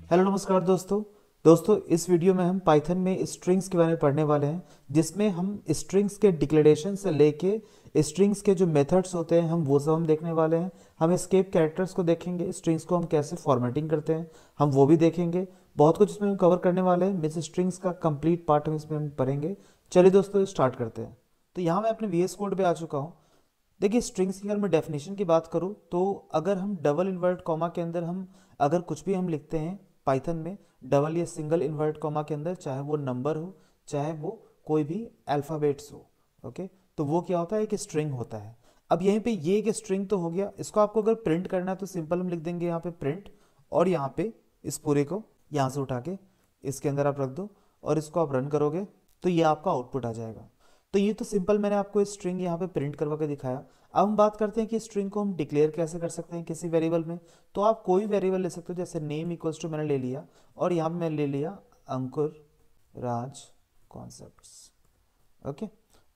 Hello नमस्कार दोस्तों इस वीडियो में हम पाइथन में स्ट्रिंग्स के बारे में पढ़ने वाले हैं, जिसमें हम स्ट्रिंग्स के डिक्लेरेशन से लेके स्ट्रिंग्स के जो मेथड्स होते हैं वो सब हम देखने वाले हैं। हम एस्केप कैरेक्टर्स को देखेंगे, स्ट्रिंग्स को हम कैसे फॉर्मेटिंग करते हैं हम वो भी देखेंगे। बहुत कुछ इसमें हम कवर करने वाले हैं। मिस स्ट्रिंग्स का कंप्लीट पार्ट हम इसमें हम पढ़ेंगे। चलिए दोस्तों स्टार्ट करते हैं। तो यहाँ मैं अपने VS कोड पे आ चुका हूँ। देखिए स्ट्रिंग्स की अगर मैं डेफिनेशन की बात करूँ तो अगर हम डबल इन्वर्ट कॉमा के अंदर हम अगर कुछ भी हम लिखते हैं पाइथन में डबल या सिंगल इन्वर्ट कॉमा के अंदर, चाहे वो नंबर हो चाहे वो कोई भी अल्फ़ाबेट्स हो, ओके, तो वो क्या होता है, एक स्ट्रिंग होता है। अब यहीं पे ये एक स्ट्रिंग तो हो गया। इसको आपको अगर प्रिंट करना है तो सिंपल हम लिख देंगे यहाँ पे प्रिंट, और यहाँ पे इस पूरे को यहाँ से उठा के इसके अंदर आप रख दो और इसको आप रन करोगे तो ये आपका आउटपुट आ जाएगा। तो ये तो सिंपल मैंने आपको स्ट्रिंग यहाँ पे प्रिंट करवा के दिखाया। अब हम बात करते हैं कि स्ट्रिंग को हम डिक्लेयर कैसे कर सकते हैं किसी वेरिएबल में। तो आप कोई वेरिएबल ले सकते हो, जैसे नेम इक्वल्स टू मैंने ले लिया और यहाँ पे मैंने ले लिया अंकुर राज कॉन्सेप्ट्स, ओके।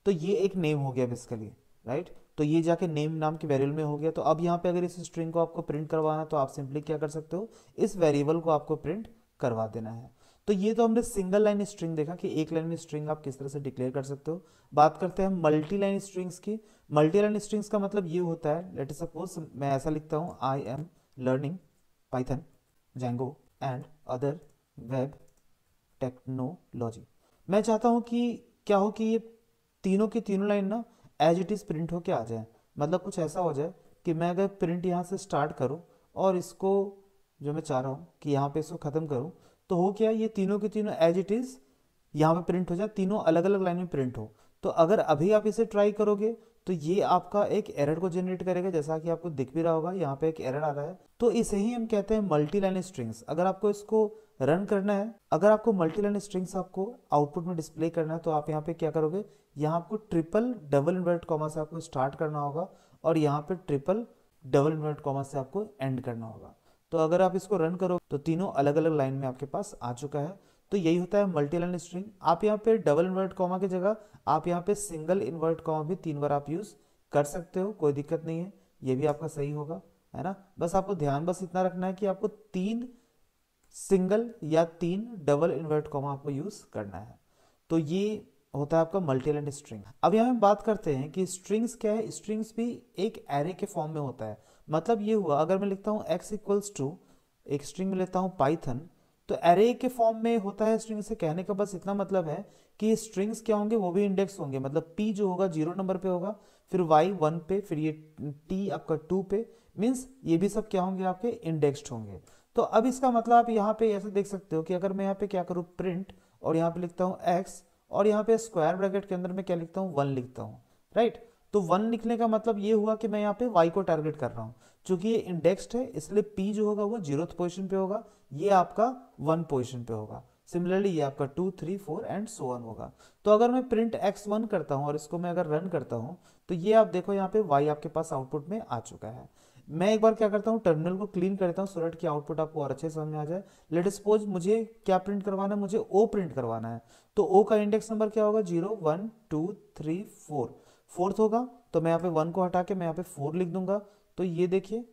तो ये एक नेम हो गया बेसिकली, राइट। तो ये जाके नेम नाम के वेरिएबल में हो गया। तो अब यहाँ पे अगर इस स्ट्रिंग को आपको प्रिंट करवाना है तो आप सिंपली क्या कर सकते हो, इस वेरिएबल को आपको प्रिंट करवा देना है। तो ये तो हमने सिंगल लाइन स्ट्रिंग देखा कि एक लाइन में स्ट्रिंग आप किस तरह से डिक्लेयर कर सकते हो। बात करते हैं मल्टी लाइन स्ट्रिंग्स की। मल्टी लाइन स्ट्रिंग्स का मतलब ये होता है, लेट सपोज मैं ऐसा लिखता हूँ, I am learning Python Django and other web technology. मैं चाहता हूँ कि क्या हो कि ये तीनों की तीनों लाइन ना एज इट इज़ प्रिंट होके आ जाए। मतलब कुछ ऐसा हो जाए कि मैं अगर प्रिंट यहाँ से स्टार्ट करूँ और इसको जो मैं चाह रहा हूँ कि यहाँ पे इसको ख़त्म करूँ, तो हो क्या, ये तीनों की तीनों एज इट इज़ यहाँ पे प्रिंट हो जाए, तीनों अलग अलग लाइन में प्रिंट हो। तो अगर अभी आप इसे ट्राई करोगे तो ये आपका एक एरर को जनरेट करेगा, जैसा कि आपको दिख भी रहा होगा यहाँ पे एक एरर आ रहा है। तो इसे ही हम कहते हैं मल्टी लाइन स्ट्रिंग्स। अगर आपको इसको रन करना है, अगर आपको मल्टी लाइन स्ट्रिंग्स आपको आउटपुट में डिस्प्ले करना है, तो आप यहाँ पे क्या करोगे, यहाँ आपको ट्रिपल डबल इन्वर्ट कॉमा से आपको स्टार्ट करना होगा और यहाँ पे ट्रिपल डबल इन्वर्ट कॉमा से आपको एंड करना होगा। तो अगर आप इसको रन करो तो तीनों अलग अलग लाइन में आपके पास आ चुका है। तो यही होता है मल्टी लाइन स्ट्रिंग। आप यहाँ पे डबल इन्वर्ट कॉमा की जगह आप यहाँ पे सिंगल इन्वर्ट कॉमा भी 3 बार आप यूज कर सकते हो, कोई दिक्कत नहीं है, ये भी आपका सही होगा, है ना। बस आपको ध्यान बस इतना रखना है कि आपको 3 सिंगल या 3 डबल इन्वर्ट कॉमा आपको यूज करना है। तो ये होता है आपका मल्टी लाइन स्ट्रिंग। अब यहाँ हम बात करते हैं कि स्ट्रिंग्स क्या है। स्ट्रिंग्स भी एक एरे के फॉर्म में होता है। मतलब ये हुआ, अगर मैं लिखता हूँ x इक्वल्स टू, एक स्ट्रिंग में लेता हूँ पाइथन, तो एरे के फॉर्म में होता है स्ट्रिंग। से कहने का बस इतना मतलब है कि स्ट्रिंग्स क्या होंगे, वो भी इंडेक्स होंगे। मतलब p जो होगा 0 नंबर पे होगा, फिर y 1 पे, फिर ये t आपका 2 पे, मीन्स ये भी सब क्या होंगे, आपके इंडेक्स्ड होंगे। तो अब इसका मतलब आप यहाँ पे ऐसे देख सकते हो कि अगर मैं यहाँ पे क्या करूँ, प्रिंट, और यहाँ पे लिखता हूँ x, और यहाँ पे स्क्वायर ब्रैकेट के अंदर मैं क्या लिखता हूँ, 1 लिखता हूँ, राइट। तो 1 लिखने का मतलब ये हुआ कि मैं यहाँ पे y को टारगेट कर रहा हूँ। चूंकि ये इंडेक्स्ड है इसलिए p जो होगा वो 0th पोजीशन पे होगा, ये आपका 1 पोजीशन पे होगा। सिमिलरली ये आपका 2 3 4 एंड सो ऑन होगा। तो अगर मैं प्रिंट x1 करता हूँ और इसको मैं अगर रन करता हूँ तो ये आप देखो यहाँ पे y आपके पास आउटपुट में आ चुका है। मैं एक बार क्या करता हूँ, टर्मिनल को क्लीन करता हूँ सो दैट कि आउटपुट आपको और अच्छे समझ में आ जाए। लेट सपोज मुझे क्या प्रिंट करवाना है, मुझे ओ प्रिंट करवाना है। तो ओ का इंडेक्स नंबर क्या होगा, 0 1 2 3 4, फोर्थ होगा। तो मैं यहाँ पे 1 को हटा के मैं यहाँ पे 4 लिख दूंगा। तो ये देखिए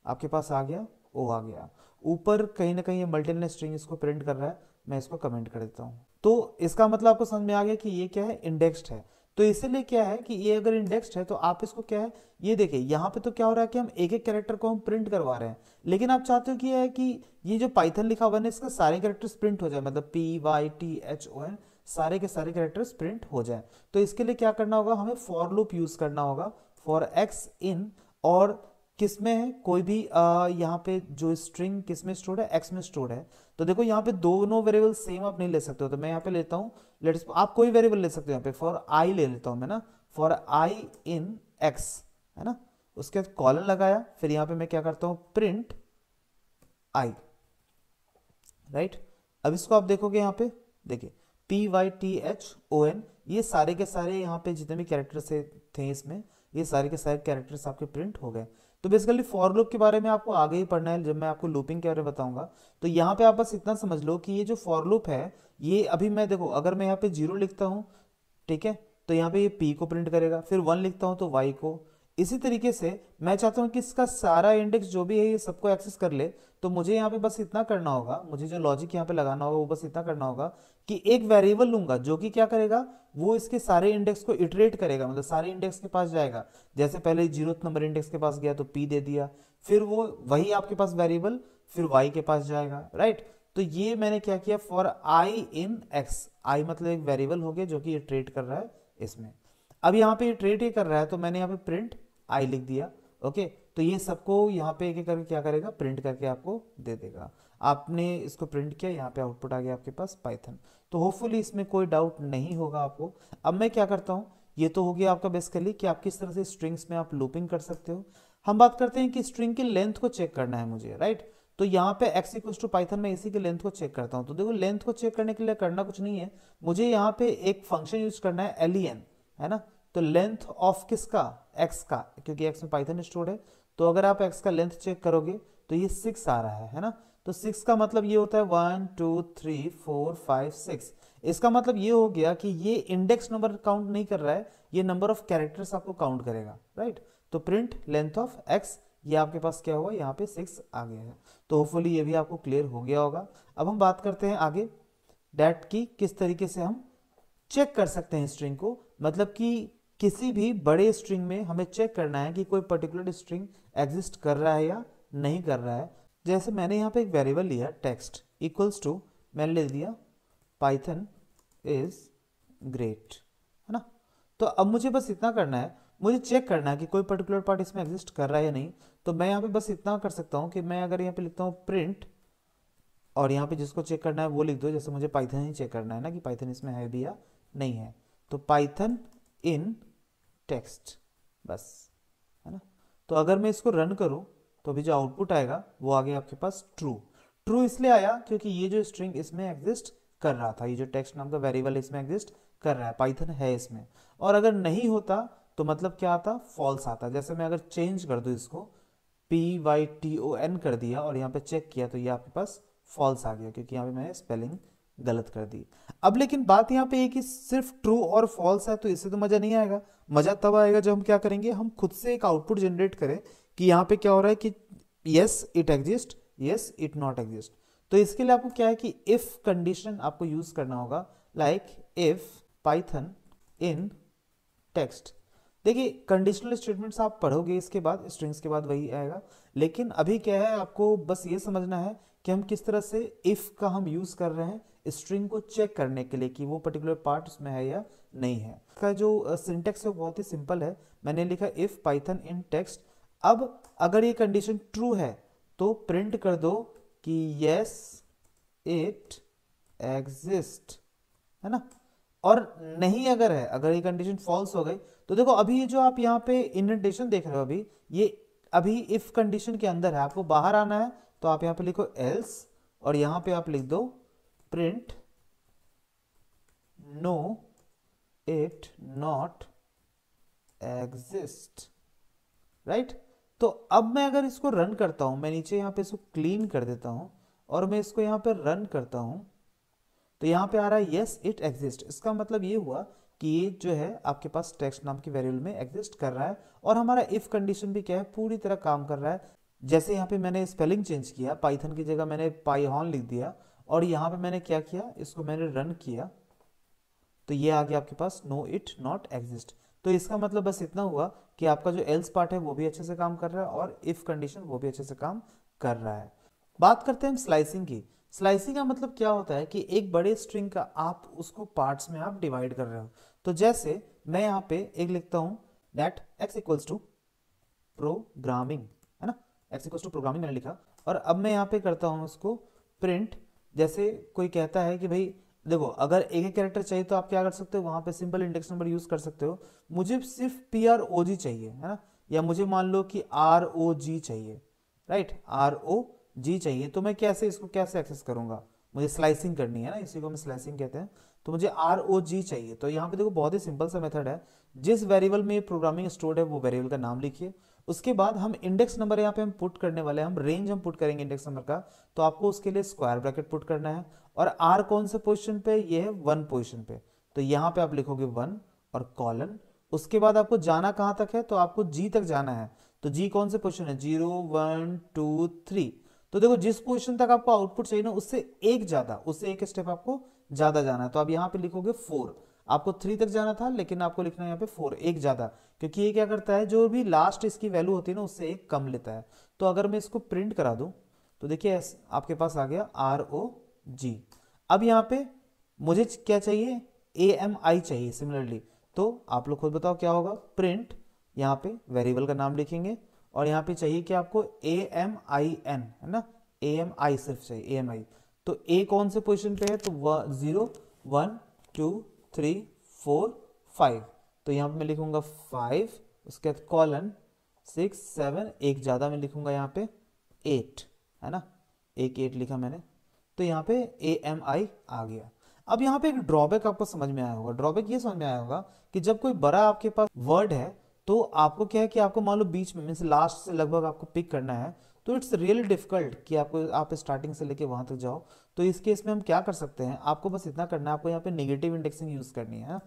आपके पास आ गया, ओ आ गया। ऊपर कहीं ना कहीं ये मल्टीलाइन स्ट्रिंग इसको प्रिंट कर रहा है, मैं इसको कमेंट कर देता हूँ। तो इसका मतलब आपको समझ में आ गया कि ये क्या है, इंडेक्स्ड है। तो इसीलिए क्या है कि ये अगर इंडेक्स्ड है तो आप इसको क्या है, ये देखिए यहाँ पे तो क्या हो रहा है कि हम एक एक कैरेक्टर को हम प्रिंट करवा रहे हैं, लेकिन आप चाहते हो कि ये है कि ये जो पाइथन लिखा हुआ है इसका सारे कैरेक्टर्स प्रिंट हो जाए, मतलब PYTHON सारे के सारे कैरेक्टर्स प्रिंट हो जाए। तो इसके लिए क्या करना होगा, हमें फॉर लूप यूज करना होगा, फॉर एक्स इन, और किस में है, कोई भी यहाँ पे जो स्ट्रिंग किस में स्टोर्ड है, एक्स में स्टोर्ड है। तो देखो यहाँ पे दोनों वेरिएबल सेम आप नहीं ले सकते हो। तो मैं यहाँ पे लेता हूँ, लेट्स आप कोई वेरिएबल ले सकते हो, यहाँ पे फॉर आई ले लेता हूँ मैं ना, फॉर आई इन एक्स, है ना। उसके बाद कॉलन लगाया, फिर यहाँ पे मैं क्या करता हूँ, प्रिंट आई, राइट। अब इसको आप देखोगे यहाँ पे, देखिए PYTHON, ये सारे के सारे यहाँ पे जितने भी कैरेक्टर्स थे इसमें, ये सारे के सारे कैरेक्टर्स आपके प्रिंट हो गए। तो बेसिकली फॉर लूप के बारे में आपको आगे ही पढ़ना है जब मैं आपको लूपिंग के बारे में बताऊंगा। तो यहाँ पे आप बस इतना समझ लो कि ये जो फॉर लूप है, ये अभी मैं देखो अगर मैं यहाँ पे 0 लिखता हूँ, ठीक है, तो यहाँ पे ये P को प्रिंट करेगा, फिर 1 लिखता हूँ तो Y को, इसी तरीके से मैं चाहता हूं कि इसका सारा इंडेक्स जो भी है ये सबको एक्सेस कर ले, तो मुझे यहाँ पे बस इतना करना होगा, मुझे जो लॉजिक यहाँ पे लगाना होगा वो बस इतना करना होगा कि एक वेरिएबल लूंगा जो कि क्या करेगा, वो इसके सारे इंडेक्स को इटरेट करेगा, मतलब सारे इंडेक्स के पास जाएगा। जैसे पहले 0th नंबर इंडेक्स के पास गया तो p दे दिया, फिर वो वही आपके पास वेरिएबल फिर y के पास जाएगा, राइट। तो ये मैंने क्या किया, for i in x, i मतलब एक वेरिएबल हो गया जो कि इटरेट कर रहा है इसमें। अब यहाँ पे इटरेट ही कर रहा है तो मैंने यहाँ पे प्रिंट i लिख दिया। ओके, तो ये सबको यहाँ पे एक एक करके क्या करेगा, प्रिंट करके आपको दे देगा। आपने इसको प्रिंट किया, यहाँ पे आउटपुट आ गया आपके पास पाइथन। तो होपफुली इसमें कोई डाउट नहीं होगा आपको। अब मैं क्या करता हूँ, ये तो हो गया आपका बेसिकली कि आप किस तरह से स्ट्रिंग्स में आप लूपिंग कर सकते हो। हम बात करते हैं कि स्ट्रिंग की लेंथ को चेक करना है मुझे, राइट। तो यहाँ पे x इक्वल्स टू पाइथन में इसी की लेंथ को चेक करता हूँ। तो देखो लेंथ को चेक करने के लिए करना कुछ नहीं है, मुझे यहाँ पे एक फंक्शन यूज करना है len, है ना। तो लेंथ ऑफ किसका, x का, क्योंकि x में पाइथन स्टोर्ड है। तो अगर आप x का लेंथ चेक करोगे तो ये 6 आ रहा है ना। तो 6 का मतलब ये होता है 1 2 3 4 5 6। इसका मतलब ये हो गया कि ये इंडेक्स नंबर काउंट नहीं कर रहा है, ये नंबर ऑफ कैरेक्टर्स आपको काउंट करेगा, राइट। तो प्रिंट लेंथ ऑफ x, ये आपके पास क्या हुआ, यहाँ पे 6 आ गया है। तो होपफुली ये भी आपको क्लियर हो गया होगा। अब हम बात करते हैं आगे डैट की किस तरीके से हम चेक कर सकते हैं स्ट्रिंग को, मतलब कि किसी भी बड़े स्ट्रिंग में हमें चेक करना है कि कोई पर्टिकुलर स्ट्रिंग एग्जिस्ट कर रहा है या नहीं कर रहा है। जैसे मैंने यहाँ पे एक वेरिएबल लिया टेक्स्ट इक्वल्स टू, मैंने ले दिया पाइथन इज ग्रेट, है ना। तो अब मुझे बस इतना करना है, मुझे चेक करना है कि कोई पर्टिकुलर पार्ट इसमें एग्जिस्ट कर रहा है या नहीं। तो मैं यहाँ पे बस इतना कर सकता हूँ कि मैं अगर यहाँ पे लिखता हूँ प्रिंट, और यहाँ पे जिसको चेक करना है वो लिख दो, जैसे मुझे पाइथन ही चेक करना है ना कि पाइथन इसमें है भी या नहीं है। तो पाइथन इन टेक्स्ट, बस, है ना। तो अगर मैं इसको रन करूँ तो अभी जो आउटपुट आएगा वो आ गया आपके पास ट्रू। ट्रू इसलिए आया क्योंकि ये जो स्ट्रिंग इसमें एग्जिस्ट कर रहा था, ये जो टेक्स्ट नाम का वेरिएबल इसमें एग्जिस्ट कर रहा है, पाइथन है इसमें। और अगर नहीं होता तो मतलब क्या आता, फॉल्स आता। जैसे मैं अगर चेंज कर दूँ इसको PYTON कर दिया और यहाँ पे चेक किया तो ये आपके पास फॉल्स आ गया, क्योंकि यहाँ पे मैंने स्पेलिंग गलत कर दी। अब लेकिन बात यहाँ पे है कि सिर्फ ट्रू और फॉल्स है तो इससे तो मजा नहीं आएगा। मजा तब आएगा जब हम क्या करेंगे, हम खुद से एक आउटपुट जनरेट करें कि यहाँ पे क्या हो रहा है कि yes it exist, yes it not exist. तो इसके लिए आपको क्या है कि इफ कंडीशन आपको यूज करना होगा, like if Python in text. देखिए कंडीशनल स्टेटमेंट्स आप पढ़ोगे इसके बाद, स्ट्रिंग्स के बाद वही आएगा। लेकिन अभी क्या है, आपको बस ये समझना है कि हम किस तरह से इफ का हम यूज कर रहे हैं स्ट्रिंग को चेक करने के लिए कि वो पर्टिकुलर पार्ट उसमें है या नहीं है। इसका जो सिंटेक्स है वो बहुत ही सिंपल है। मैंने लिखा इफ पाइथन इन टेक्स्ट। अब अगर ये कंडीशन ट्रू है तो प्रिंट कर दो कि यस इट एग्जिस्ट, है ना। और नहीं अगर है, अगर ये कंडीशन फॉल्स हो गई तो देखो अभी ये जो आप यहाँ पे इंडेंटेशन देख रहे हो अभी, ये अभी इफ कंडीशन के अंदर है, आपको बाहर आना है तो आप यहाँ पे लिखो एल्स, और यहाँ पे आप लिख दो print no it not exist, right. तो अब मैं अगर इसको रन करता हूं, मैं नीचे यहाँ पे इसको क्लीन कर देता हूं और मैं इसको यहाँ पे रन करता हूं, तो यहाँ पे आ रहा है यस इट एग्जिस्ट। इसका मतलब ये हुआ कि ये जो है आपके पास टेक्स्ट नाम की वेरिएबल में एग्जिस्ट कर रहा है, और हमारा इफ कंडीशन भी क्या है, पूरी तरह काम कर रहा है। जैसे यहाँ पे मैंने स्पेलिंग चेंज किया, पाइथन की जगह मैंने पाइहॉन लिख दिया, और यहाँ पे मैंने क्या किया, इसको मैंने रन किया तो ये आ गया आपके पास नो इट नॉट एग्जिस्ट। तो इसका मतलब बस इतना हुआ कि आपका जो एल्स पार्ट है वो भी अच्छे से काम कर रहा है और इफ कंडीशन वो भी अच्छे से काम कर रहा है। बात करते हैं हम स्लाइसिंग की। स्लाइसिंग का मतलब क्या होता है कि एक बड़े स्ट्रिंग का आप उसको पार्ट्स में आप डिवाइड कर रहे हो। तो जैसे मैं यहाँ पे एक लिखता हूँ that x equals to programming, है ना, x इक्वल्स टू प्रोग्रामिंग मैंने लिखा, और अब मैं यहाँ पे करता हूँ उसको प्रिंट। जैसे कोई कहता है कि भाई देखो अगर एक एक कैरेक्टर चाहिए तो आप क्या कर सकते हो, वहां पे सिंपल इंडेक्स नंबर यूज कर सकते हो। मुझे सिर्फ PROG चाहिए, है ना, या मुझे मान लो कि ROG चाहिए, राइट, ROG चाहिए। तो मैं कैसे इसको कैसे एक्सेस करूंगा, मुझे स्लाइसिंग करनी है ना, इसी को हम स्लाइसिंग कहते हैं। तो मुझे ROG चाहिए, तो यहाँ पे देखो बहुत ही सिंपल सा मेथड है। जिस वेरिएबल में प्रोग्रामिंग स्टोर्ड है वो वेरिएबल का नाम लिखिए, उसके बाद हम इंडेक्स नंबर यहाँ पे हम पुट करने वाले हैं, हम रेंज हम पुट करेंगे इंडेक्स नंबर का। तो आपको उसके लिए स्क्वायर ब्रैकेट पुट करना है, और R कौन से पोजीशन पे, ये है 1 पोजीशन पे। तो यहाँ पे आप लिखोगे 1 और कॉलन, उसके बाद आपको जाना कहाँ तक है, तो आपको जी तक जाना है। तो जी कौन से पोजीशन है, 0 1 2 3। तो देखो जिस पोजीशन तक आपको आउटपुट चाहिए ना उससे एक ज्यादा, उससे एक स्टेप आपको ज्यादा जाना है। तो आप यहाँ पे लिखोगे 4, आपको 3 तक जाना था लेकिन आपको लिखना है यहाँ पे 4, एक ज्यादा, क्योंकि ये क्या करता है जो भी लास्ट इसकी वैल्यू होती है ना उससे एक कम लेता है। तो अगर मैं इसको प्रिंट करा दूं तो देखिए आपके पास आ गया ROG। अब यहाँ पे मुझे क्या चाहिए, AMI चाहिए सिमिलरली। तो आप लोग खुद बताओ क्या होगा, प्रिंट, यहाँ पे वेरिएबल का नाम लिखेंगे और यहाँ पे चाहिए कि आपको AMIN, है ना, AMI सिर्फ चाहिए, AMI। तो A कौन से पोजीशन पे है, तो 0 1 2 3 4 5। तो यहाँ पे मैं लिखूंगा 5, उसके बाद कॉलन 6 7, एक ज्यादा मैं लिखूंगा यहाँ पे 8, है ना, एक 8 लिखा मैंने। तो यहाँ पे AMI आ गया। अब यहाँ पे एक ड्रॉबैक आपको समझ में आया होगा, ड्रॉबैक ये समझ में आया होगा कि जब कोई बड़ा आपके पास वर्ड है तो आपको क्या है कि आपको मान लो बीच में मीन्स लास्ट से लगभग आपको पिक करना है, तो इट्स रियली डिफिकल्ट कि आपको आप स्टार्टिंग से लेके वहां तक जाओ। तो इस केस में हम क्या कर सकते हैं, आपको बस इतना करना है, आपको यहाँ पे नेगेटिव इंडेक्सिंग यूज करनी है।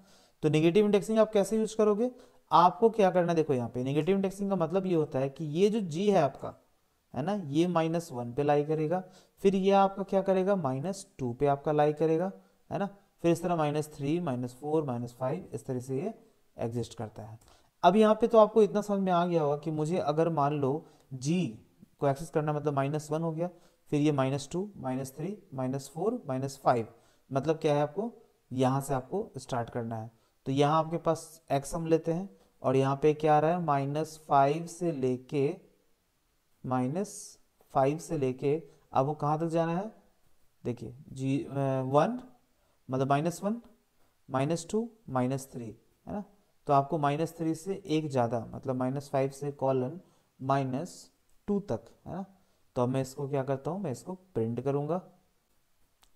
तो नेगेटिव इंडेक्सिंग आप कैसे यूज करोगे, आपको क्या करना है, देखो यहाँ पे नेगेटिव इंडेक्सिंग का मतलब ये होता है कि ये जो जी है आपका, है ना, ये -1 पे लाई करेगा, फिर ये आपका क्या करेगा, -2 पे आपका लाई करेगा, है ना, फिर इस तरह -3 -4 -5 इस तरह से ये एग्जिस्ट करता है। अब यहाँ पे तो आपको इतना समझ में आ गया होगा कि मुझे अगर मान लो g को एक्सेस करना मतलब -1 हो गया, फिर ये -2 -3 -4 -5, मतलब क्या है, आपको यहाँ से आपको स्टार्ट करना है। तो यहाँ आपके पास x हम लेते हैं और यहाँ पे क्या आ रहा है, -5 से लेके अब वो कहाँ तक जाना है, देखिए जी 1 मतलब -1 -2 -3, है ना। तो आपको -3 से एक ज़्यादा मतलब -5 से कॉलन -2 तक, है ना। तो अब मैं इसको क्या करता हूँ, मैं इसको प्रिंट करूँगा।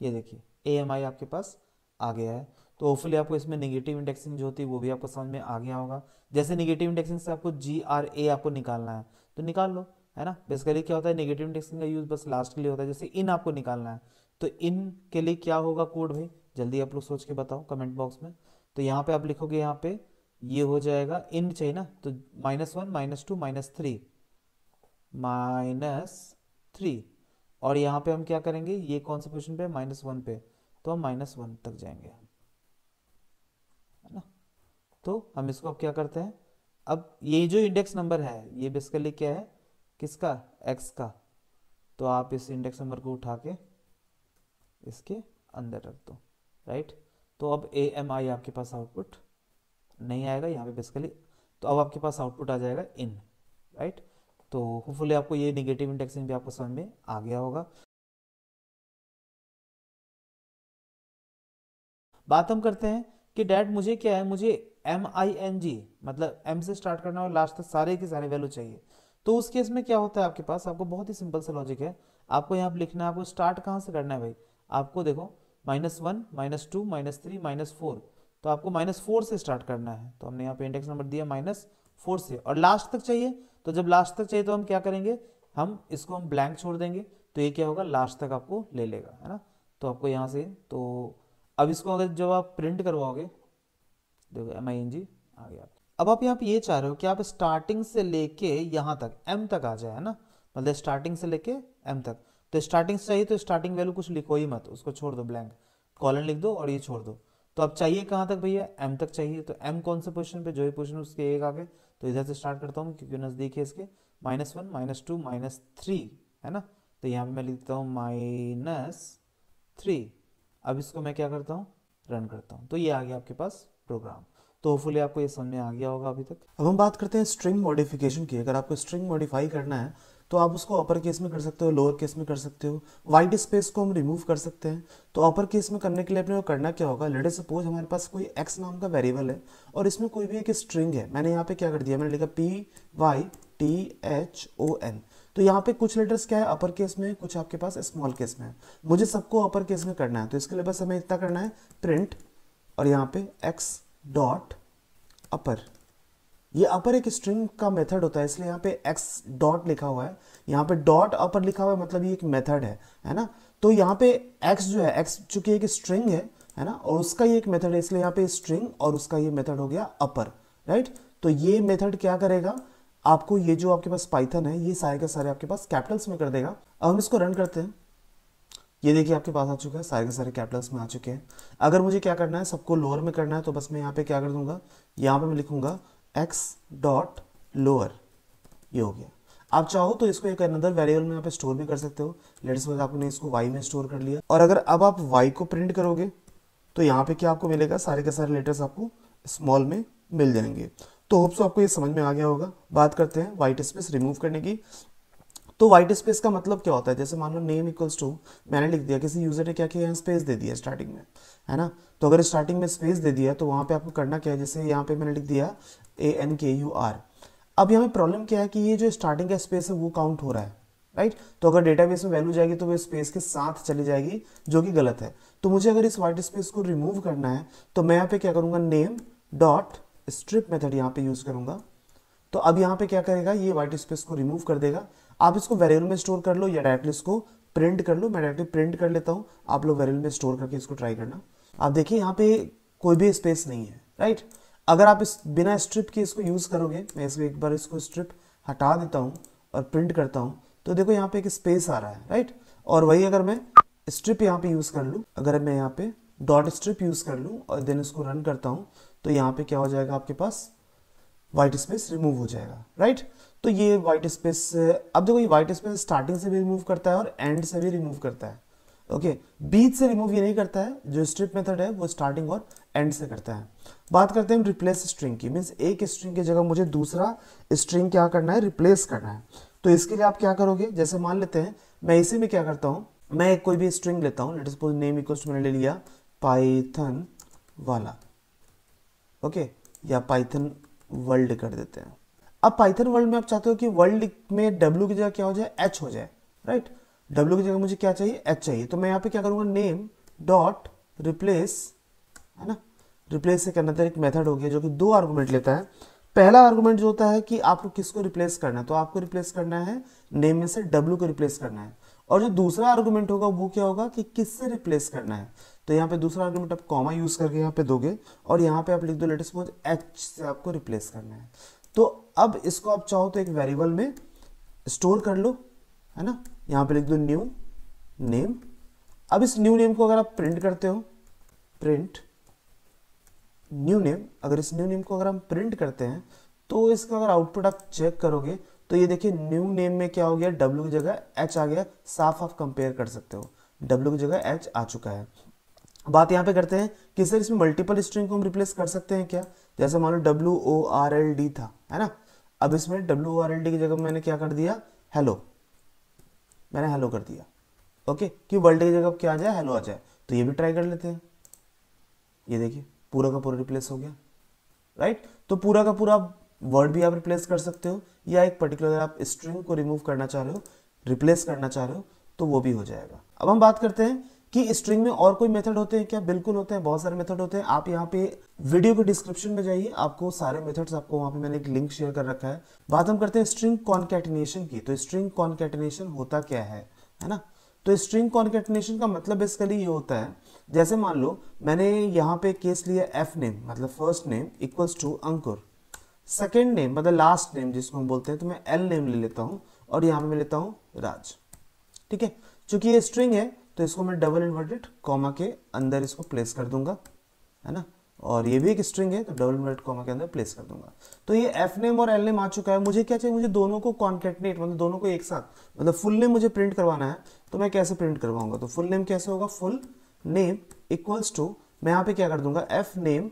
ये देखिए AMI आपके पास आ गया है। तो होपफुली आपको इसमें नेगेटिव इंडेक्सिंग जो होती है वो भी आपको समझ में आ गया होगा। जैसे नेगेटिव इंडेक्सिंग से आपको GRA आपको निकालना है तो निकाल लो, है ना। बेसिकली क्या होता है, नेगेटिव इंडेक्सिंग का यूज बस लास्ट के लिए होता है। जैसे इन आपको निकालना है तो इन के लिए क्या होगा कोड भाई, जल्दी आप लोग सोच के बताओ कमेंट बॉक्स में। तो यहाँ पे आप लिखोगे, यहाँ पे ये हो जाएगा, इन चाहिए ना, तो -1 -2 -3 और यहाँ पे हम क्या करेंगे, ये कौन से पोजीशन पे, -1 पे, तो हम -1 तक जाएंगे, है ना। तो हम इसको अब क्या करते हैं, अब ये जो इंडेक्स नंबर है ये बेसिकली क्या है, किसका, x का। तो आप इस इंडेक्स नंबर को उठा के इसके अंदर रख दो, राइट। तो अब AMI आपके पास आउटपुट नहीं आएगा यहाँ पे बेसिकली, तो अब आपके पास आउटपुट आ जाएगा इन, राइट। तो होपफुली आपको ये नेगेटिव इंडेक्सिंग भी आपको समझ में आ गया होगा। बात हम करते हैं कि डैड मुझे क्या है, मुझे MING मतलब M से स्टार्ट करना और लास्ट तक सारे के सारे वैल्यू चाहिए। तो उस केस में क्या होता है आपके पास, आपको बहुत ही सिंपल सा लॉजिक है। आपको यहाँ पे लिखना है, आपको स्टार्ट कहाँ से करना है भाई, आपको देखो -1 -2 -3 -4, तो आपको -4 से स्टार्ट करना है। तो हमने यहाँ पे इंडेक्स नंबर दिया -4 से और लास्ट तक चाहिए। तो जब लास्ट तक चाहिए तो हम क्या करेंगे, हम इसको हम ब्लैंक छोड़ देंगे, तो ये क्या होगा, लास्ट तक आपको ले लेगा, है ना। तो आपको यहाँ से, तो अब इसको अगर जब आप प्रिंट करवाओगे, देखो MING आ गया। अब आप यहाँ पे ये चाह रहे हो कि आप स्टार्टिंग से लेके यहाँ तक M तक आ जाए, है ना, मतलब स्टार्टिंग से लेके M तक। तो स्टार्टिंग से चाहिए तो स्टार्टिंग वैल्यू कुछ लिखो ही मत, उसको छोड़ दो, ब्लैंक कॉलन लिख दो और ये छोड़ दो। तो अब चाहिए कहाँ तक भैया, M तक चाहिए। तो M कौन से पोजीशन पे, जो ही पोजीशन उसके एक आगे, तो इधर से स्टार्ट करता हूँ क्योंकि नज़दीक है इसके, -1 -2 -3, है ना। तो यहाँ पे मैं लिखता हूँ -3। अब इसको मैं क्या करता हूँ, रन करता हूँ, तो ये आ गया आपके पास प्रोग्राम। तो होपफुली आपको ये समझ में आ गया होगा अभी तक। अब हम बात करते हैं स्ट्रिंग मॉडिफिकेशन की। अगर आपको स्ट्रिंग मॉडिफाई करना है तो आप उसको अपर केस में कर सकते हो, लोअर केस में कर सकते हो, वाइट स्पेस को हम रिमूव कर सकते हैं। तो अपर केस में करने के लिए अपने को करना क्या होगा, लेट अस सपोज हमारे पास कोई x नाम का वेरिएबल है और इसमें कोई भी एक स्ट्रिंग है। मैंने यहाँ पे क्या कर दिया, मैंने लिखा PYTHON। तो यहाँ पे कुछ लेटर्स क्या है अपर केस में, कुछ आपके पास स्मॉल केस में है। मुझे सबको अपर केस में करना है, तो इसके लिए बस हमें इतना करना है, प्रिंट और यहाँ पे x डॉट अपर। ये अपर एक स्ट्रिंग का मेथड होता है, इसलिए यहाँ पे x डॉट लिखा हुआ है, यहाँ पे डॉट अपर लिखा हुआ है, मतलब ये एक मेथड है ना। तो यहाँ पे x जो है, x चूंकि एक स्ट्रिंग है ना, और उसका ये एक मेथड है, इसलिए यहाँ पे स्ट्रिंग और उसका ये मेथड हो गया अपर, राइट। तो ये मेथड क्या करेगा, आपको ये जो आपके पास पाइथन है ये सारे के सारे आपके पास कैपिटल्स में कर देगा। अब हम इसको रन करते हैं, ये देखिए आपके पास आ चुका है, सारे के सारे कैपिटल्स में आ चुके हैं। अगर मुझे क्या करना है, सबको लोअर में करना है, तो बस मैं यहाँ पे क्या कर दूंगा, यहाँ पे मैं लिखूंगा x डॉट लोअर, ये हो गया। आप चाहो तो इसको एक अनदर वेरिएबल में यहाँ पे स्टोर भी कर सकते हो। लेट्स सपोज आपने इसको y में स्टोर कर लिया, और अगर अब आप y को प्रिंट करोगे तो यहाँ पे क्या आपको मिलेगा, सारे के सारे लेटर्स आपको स्मॉल में मिल जाएंगे। तो होप सो आपको ये समझ में आ गया होगा। बात करते हैं व्हाइट स्पेस रिमूव करने की। तो व्हाइट स्पेस का मतलब क्या होता है, जैसे मान लो नेम इक्वल्स टू, मैंने लिख दिया, किसी यूजर ने क्या किया, यहाँ स्पेस दे दिया स्टार्टिंग में, है ना। तो अगर स्टार्टिंग में स्पेस दे दिया तो वहाँ पे आपको करना क्या है, जैसे यहाँ पे मैंने लिख दिया ANKUR। अब यहाँ पे प्रॉब्लम क्या है कि ये जो स्टार्टिंग का स्पेस है वो काउंट हो रहा है, राइट। तो अगर डेटाबेस में वैल्यू जाएगी तो वो स्पेस के साथ चली जाएगी, जो कि गलत है। तो मुझे अगर इस व्हाइट स्पेस को रिमूव करना है तो मैं यहाँ पे क्या करूँगा, नेम डॉट स्ट्रिप मेथड यहाँ पे यूज करूँगा। तो अब यहाँ पे क्या करेगा, ये व्हाइट स्पेस को रिमूव कर देगा। आप इसको वेरिएबल में स्टोर कर लो या डायरेक्टली इसको प्रिंट कर लो। मैं डायरेक्टली प्रिंट कर लेता हूँ, आप लोग वेरिएबल में स्टोर करके इसको ट्राई करना। आप देखिए यहाँ पे कोई भी स्पेस नहीं है, राइट। अगर आप इस बिना स्ट्रिप के इसको यूज करोगे, मैं इसको एक बार इसको स्ट्रिप हटा देता हूँ और प्रिंट करता हूँ, तो देखो यहाँ पे एक स्पेस आ रहा है, राइट। और वही अगर मैं स्ट्रिप यहाँ पे यूज कर लूँ, अगर मैं यहाँ पे डॉट स्ट्रिप यूज कर लूँ और देन इसको रन करता हूँ, तो यहाँ पे क्या हो जाएगा, आपके पास व्हाइट स्पेस रिमूव हो जाएगा, राइट। तो ये व्हाइट स्पेस, अब देखो ये व्हाइट स्पेस स्टार्टिंग से भी रिमूव करता है और एंड से भी रिमूव करता है, ओके। बीच से रिमूव ये नहीं करता है, जो स्ट्रिप मेथड है वो स्टार्टिंग और एंड से करता है। बात करते हैं हम रिप्लेस स्ट्रिंग की, मीन्स एक स्ट्रिंग की जगह मुझे दूसरा स्ट्रिंग क्या करना है, रिप्लेस करना है। तो इसके लिए आप क्या करोगे, जैसे मान लेते हैं मैं इसी में क्या करता हूँ, मैं एक कोई भी स्ट्रिंग लेता हूँ, let suppose name equals to मैंने ले लिया पाइथन वाला, ओके, या पाइथन वर्ल्ड कर देते हैं। अब पाइथन वर्ल्ड में आप चाहते हो कि वर्ल्ड में W की जगह क्या हो जाए, H हो जाए, राइट। W की जगह मुझे क्या चाहिए, H चाहिए। तो मैं यहाँ पे क्या करूंगा, नेम डॉट रिप्लेस, है ना। रिप्लेस एक अनदर एक मेथड हो गया जो कि दो आर्गुमेंट लेता है। पहला आर्गुमेंट जो होता है कि आपको किसको रिप्लेस करना है, तो आपको रिप्लेस करना है नेम में से W को रिप्लेस करना है। और जो दूसरा आर्गुमेंट होगा वो क्या होगा कि किससे रिप्लेस करना है। तो यहाँ पे दूसरा आर्गुमेंट आप कॉमा यूज करके यहाँ पे दोगे और यहाँ पे आप लिख दो, लेट अस सपोज H से आपको रिप्लेस करना है। तो अब इसको आप चाहो तो एक वेरिएबल में स्टोर कर लो, है ना। यहाँ पे लिख दो न्यू नेम। अब इस न्यू नेम को अगर आप प्रिंट करते हो, प्रिंट न्यू नेम, अगर इस न्यू नेम को अगर हम प्रिंट करते हैं तो इसका अगर आउटपुट आप चेक करोगे तो ये देखिए न्यू नेम में क्या हो गया, W की जगह H आ गया। साफ आप कंपेयर कर सकते हो, W की जगह H आ चुका है। बात यहाँ पे करते हैं कि सर इसमें मल्टीपल स्ट्रिंग को हम रिप्लेस कर सकते हैं क्या, जैसे मान लो WORLD था, है ना। अब इसमें WORLD की जगह मैंने क्या कर दिया, हेलो, मैंने हेलो कर दिया, ओके, कि वर्ल्ड की जगह क्या आ जाए, हेलो आ जाए। तो ये भी ट्राई कर लेते हैं, ये देखिए पूरा का पूरा रिप्लेस हो गया, राइट। तो पूरा का पूरा वर्ड भी आप रिप्लेस कर सकते हो, या एक पर्टिकुलर आप स्ट्रिंग को रिमूव करना चाह रहे हो, रिप्लेस करना चाह रहे हो, तो वो भी हो जाएगा। अब हम बात करते हैं कि स्ट्रिंग में और कोई मेथड होते हैं क्या, बिल्कुल होते हैं, बहुत सारे मेथड होते हैं। आप यहाँ पे वीडियो के डिस्क्रिप्शन में जाइए, आपको सारे मेथड्स, आपको वहाँ पे मैंने एक लिंक शेयर कर रखा है। बात हम करते हैं स्ट्रिंग कॉन्कैटिनेशन की। तो स्ट्रिंग कॉन्कैटिनेशन होता क्या है ना। तो स्ट्रिंग कॉन्कैटिनेशन का मतलब बेसिकली ये होता है, जैसे मान लो मैंने यहाँ पे केस लिया एफ नेम, मतलब first name equals to Ankur, second name मतलब लास्ट नेम जिसको हम बोलते हैं, तो मैं एल नेम ले लेता हूँ और यहाँ पे मैं लेता हूँ राज, ठीक है। चूंकि ये स्ट्रिंग है तो इसको मैं डबल इन्वर्टेड कॉमा के अंदर इसको प्लेस कर दूंगा, है ना। और ये भी एक स्ट्रिंग है तो डबल इन्वर्टेड कॉमा के अंदर प्लेस कर दूंगा। तो ये एफ नेम और एल नेम आ चुका है। मुझे क्या चाहिए, मुझे दोनों को कॉन्कैटिनेट, मतलब दोनों को एक साथ, मतलब फुल नेम मुझे प्रिंट करवाना है। तो मैं कैसे प्रिंट करवाऊंगा, तो फुल नेम कैसे होगा, फुल नेम इक्वल्स टू, मैं यहाँ पे क्या कर दूंगा, F name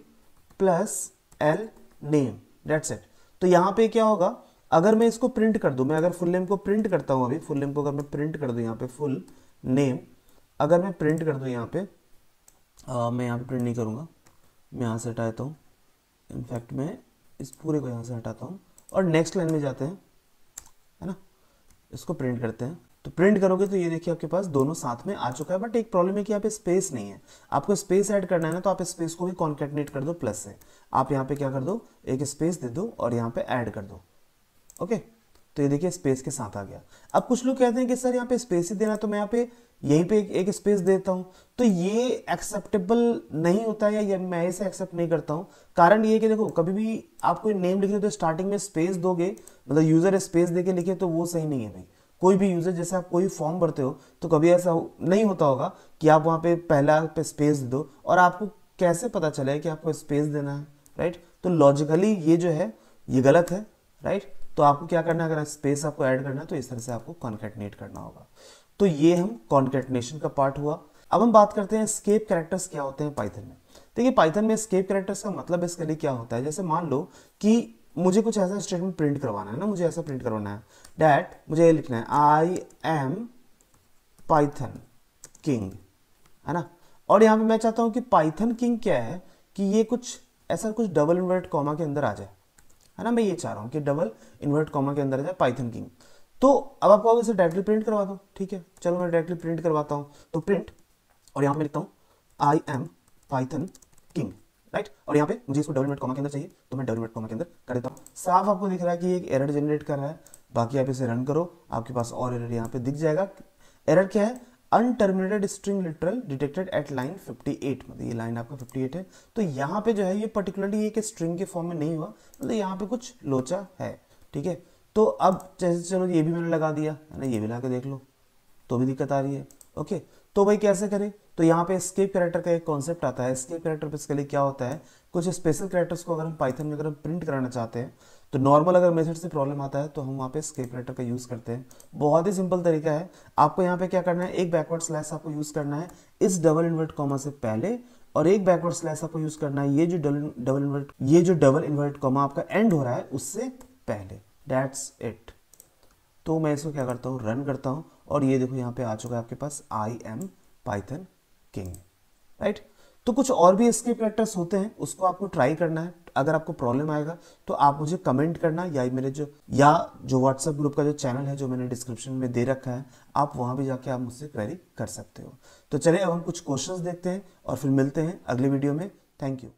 plus L name, that's it. तो यहाँ पे क्या होगा, अगर मैं इसको प्रिंट कर दूं, मैं अगर फुल नेम को प्रिंट करता हूं, अभी फुल नेम को अगर मैं प्रिंट कर दूं, यहाँ पे फुल नेम अगर मैं प्रिंट कर दूं, यहाँ पे मैं यहाँ पे प्रिंट नहीं करूँगा, मैं यहाँ से हटाता हूँ, इनफैक्ट मैं इस पूरे को यहाँ से हटाता हूँ और नेक्स्ट लाइन में जाते हैं, है ना, इसको प्रिंट करते हैं। तो प्रिंट करोगे तो ये देखिए आपके पास दोनों साथ में आ चुका है, बट एक प्रॉब्लम है कि यहाँ पे स्पेस नहीं है। आपको स्पेस ऐड करना है ना, तो आप स्पेस को भी कॉन्कैटिनेट कर दो प्लस से। आप यहाँ पे क्या कर दो, एक स्पेस दे दो और यहाँ पे ऐड कर दो, ओके। तो ये देखिए स्पेस के साथ आ गया। अब कुछ लोग कहते हैं कि सर यहाँ पे स्पेस ही देना, तो मैं यहाँ पे यहीं पे एक स्पेस देता हूँ, तो ये एक्सेप्टेबल नहीं होता है, या मैं इसे एक्सेप्ट नहीं करता हूँ। कारण ये है कि देखो, कभी भी आप कोई नेम लिख रहे हो तो स्टार्टिंग में स्पेस दोगे, मतलब यूजर स्पेस देके लिखे, तो वो सही नहीं है भाई। कोई भी यूजर, जैसे आप कोई फॉर्म भरते हो तो कभी ऐसा नहीं होता होगा कि आप वहां पे पहला पे स्पेस दे दो, और आपको कैसे पता चले कि आपको स्पेस देना है, राइट। तो लॉजिकली ये जो है ये गलत है, राइट। तो आपको क्या करना है, अगर स्पेस आपको ऐड करना है तो इस तरह से आपको कॉन्कैटिनेट करना होगा। तो ये हम कॉन्कैटिनेशन का पार्ट हुआ। अब हम बात करते हैं एस्केप कैरेक्टर्स क्या होते हैं पाइथन में। देखिए, पाइथन में एस्केप कैरेक्टर्स का मतलब इसके लिए क्या होता है, जैसे मान लो कि मुझे कुछ ऐसा स्टेटमेंट प्रिंट करवाना है ना, मुझे ऐसा प्रिंट करवाना है डैट, मुझे ये लिखना है आई एम पाइथन किंग, है ना। और यहां पे मैं चाहता हूं कि पाइथन किंग क्या है, कि ये कुछ ऐसा कुछ डबल इन्वर्ट कॉमा के अंदर आ जाए, है ना। मैं ये चाह रहा हूं कि डबल इन्वर्ट कॉमा के अंदर आ जाए पाइथन किंग। तो अब आप कहोगे इसे डायरेक्टली प्रिंट करवा दो, ठीक है, चलो मैं डायरेक्टली प्रिंट करवाता हूं। तो प्रिंट, और यहां पे लिखता हूं आई एम पाइथन किंग, राइट। और यहाँ पे मुझे इसको डबल इन्वर्ट कॉमा के अंदर चाहिए, तो मैं डबल इन्वर्ट कॉमा के अंदर कर देता हूँ। साफ आपको दिख रहा है कि एक एरर जनरेट कर रहा है। बाकी आप इसे रन करो, आपके पास और एरर यहाँ पे दिख जाएगा। एरर क्या है, unterminated string literal detected at line 58, मतलब ये लाइन आपका 58 है। तो यहाँ पे जो है ये पर्टिकुलरली एक स्ट्रिंग के फॉर्म में नहीं हुआ, मतलब यहाँ पे कुछ लोचा है, ठीक है। तो अब जैसे चलो ये भी मैंने लगा दिया, है ना, ये भी ला के देख लो, तो भी दिक्कत आ रही है। ओके, तो भाई कैसे करें, तो यहाँ पे एस्केप कैरेक्टर का एक कॉन्सेप्ट आता है। एस्केप कैरेक्टर बेसिकली क्या होता है, कुछ स्पेशल कैरेक्टर्स को अगर हम पाइथन में अगर हम प्रिंट कराना चाहते हैं, तो नॉर्मल अगर मेथड से प्रॉब्लम आता है तो हम वहाँ पे एस्केप कैरेक्टर का यूज करते हैं। बहुत ही सिंपल तरीका है। आपको यहाँ पे क्या करना है, एक बैकवर्ड स्लैश आपको यूज करना है इस डबल इन्वर्ट कॉमा से पहले, और एक बैकवर्ड स्लैश आपको यूज करना है ये जो डबल इन्वर्ट कॉमा आपका एंड हो रहा है उससे पहले। That's it. तो मैं इसको क्या करता हूँ, रन करता हूँ, और ये देखो यहाँ पे आ चुका है आपके पास I am Python king, right. तो कुछ और भी एस्केप कैरेक्टर्स होते हैं, उसको आपको ट्राई करना है। अगर आपको प्रॉब्लम आएगा तो आप मुझे कमेंट करना, या मेरे जो व्हाट्सएप ग्रुप का जो चैनल है जो मैंने डिस्क्रिप्शन में दे रखा है, आप वहां भी जाके आप मुझसे क्वेरी कर सकते हो। तो चलिए अब हम कुछ क्वेश्चंस देखते हैं और फिर मिलते हैं अगले वीडियो में। Thank you.